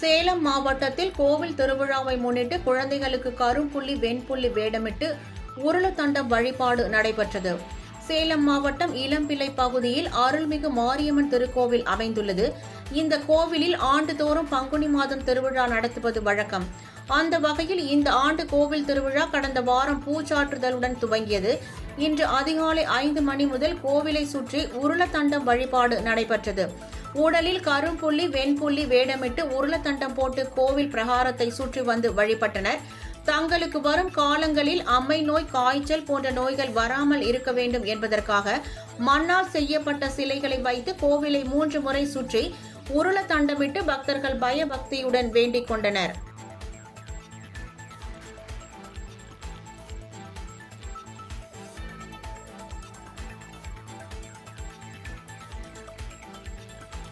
சேலம் மாவட்டத்தில் கோவில் திருவிழாவை முன்னிட்டு குழந்தைகளுக்கு கரும்புள்ளி வெண்புள்ளி வேடமிட்டு உருளத்தண்டம் வழிபாடு நடைபெற்றது. சேலம் மாவட்டம் இளம்பிள்ளை பகுதியில் அருள்மிகு மாரியம்மன் திருக்கோவில் அமைந்துள்ளது. இந்த கோவிலில் ஆண்டுதோறும் பங்குனி மாதம் திருவிழா நடத்துவது வழக்கம். அந்த வகையில் இந்த ஆண்டு கோவில் திருவிழா கடந்த வாரம் பூச்சாற்றுதலுடன் துவங்கியது. இன்று அதிகாலை 5 மணி முதல் கோவிலை சுற்றி உருளத்தண்டம் வழிபாடு நடைபெற்றது. உடலில் கரும்புள்ளி வெண்புள்ளி வேடமிட்டு உருளத்தண்டம் போட்டு கோவில் பிரகாரத்தை சுற்றி வந்து வழிபட்டனர். தங்களுக்கு வரும் காலங்களில் அம்மை நோய், காய்ச்சல் போன்ற நோய்கள் வராமல் இருக்க வேண்டும் என்பதற்காக மண்ணால் செய்யப்பட்ட சிலைகளை வைத்து கோவிலை 3 முறை சுற்றி உருளத்தண்டமிட்டு பக்தர்கள் பயபக்தியுடன் வேண்டிக் கொண்டனர்.